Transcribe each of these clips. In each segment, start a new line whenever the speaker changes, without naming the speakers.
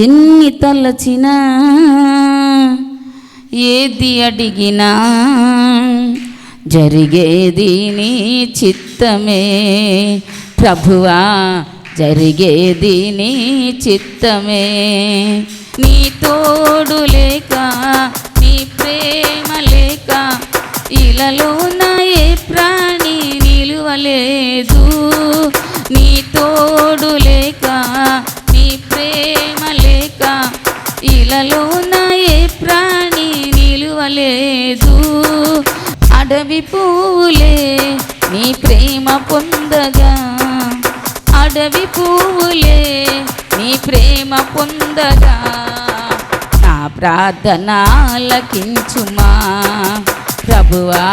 ఎన్ని తలచినా ఏది అడిగినా జరిగేది నీ చిత్తమే ప్రభువా, జరిగేది నీ చిత్తమే. నీ తోడు లేక, నీ ప్రేమ లేక ఇలలో నా ఏ ప్రాణి నిలువలేదు. నీ తోడు లేక, నీ ప్రేమ లేక ఇలలో నా ఏ ప్రాణి నిలువలేదు. అడవి పువ్వులే నీ ప్రేమ పొందగా, అడవి పువ్వులే నీ ప్రేమ పొందగా నా ప్రార్థన ఆలకించుమా ప్రభువా,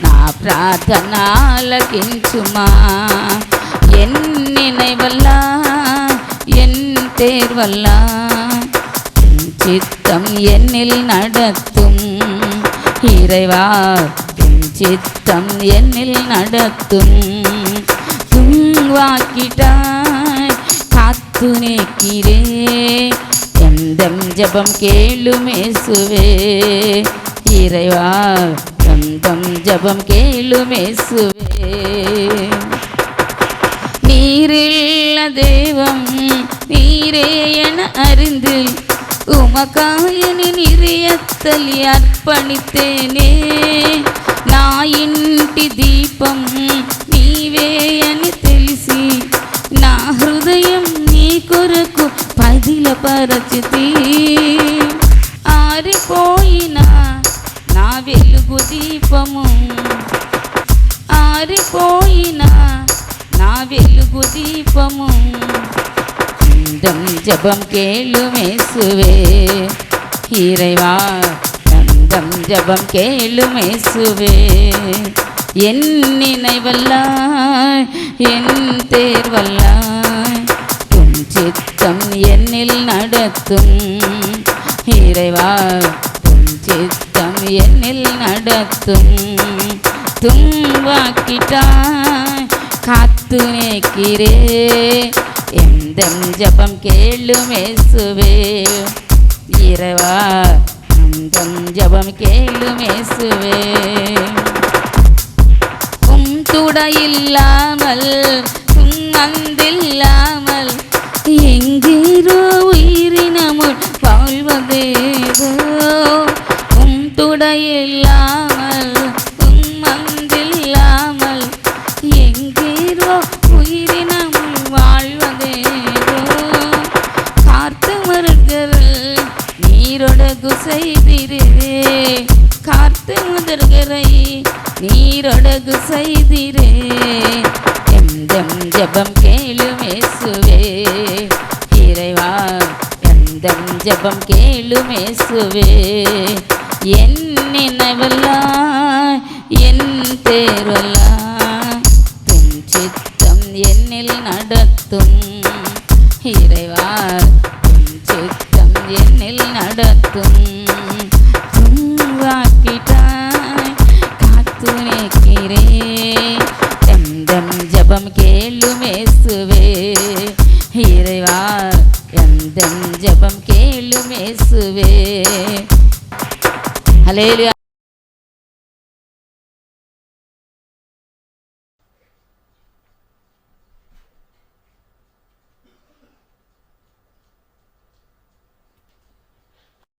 నా ప్రార్థన ఆలకించుమా. ఎన్ని వల్ల தேர்வல்ல சித்தம் என்னில் நடத்தும் இறைவா, சித்தம் என்னில் நடத்தும். துன்வாக்கிட்டாய் காத்து நிற்கிறே, எந்தம் ஜபம் கேளும் இயேசுவே. இறைவா, எந்தம் ஜபம் கேளும் இயேசுவே. நீரில்ல தெய்வம் நீரே என அறிந்து உமக்காயனின் இதயத்தில் అర్పణితేనే. నా ఇంటి దీపం నీవే అని తెలిసి నా హృదయం నీ కొరకు పదిలపరచితి. ఆరిపోయిన నా వెలుగు దీపము, ఆరిపోయిన నా వెలుగు దీపము ஜபம் கேளும் இயேசுவே. இறைவா, தந்தம் ஜபம் கேளும் இயேசுவே. என் நினைவல்லாய் என் தேர்வல்லாய் உன் சித்தம் என்னில் நடத்தும். இறைவா, உன் சித்தம் என்னில் நடத்தும். துன்வாக்கிட்டாய் காத்து நிற்கிறே, எந்தம் ஜபம் கேளும் இயேசுவே. இறைவா, எந்தம் ஜபம் கேளும் இயேசுவே. துடையில்லாமல் அந்தில்லாமல் எங்கேரோ உயிரினமுள் வாழ்வதேதோ. துடையில்லாமல் அந்தில்லாமல் எங்கேரோ உயிரினமுள் வாழ்வதேதோ. கார்த்தமர்கள் நீரொடகு செய்திரே, கார்த்த முதல்கரை நீரொடகு செய்திரே. எந்தம் ஜபம் கேளும் இயேசுவே. இறைவா, எந்தம் ஜபம் கேளும் இயேசுவே. என் நினைவல்லாய் என் தேர்வல்லாய் உன் சித்தம் என்னில் நடத்தும். இறைவா, உன் சித்தம் என்னில் நடத்தும். வாக்கிட்டாய் காத்து நிற்கிறே, எந்தம் ஜபம் கேளும் இயேசுவே. இறைவா, எந்தம் ஜபம் கேளும் இயேசுவே. ஹல்லேலூயா.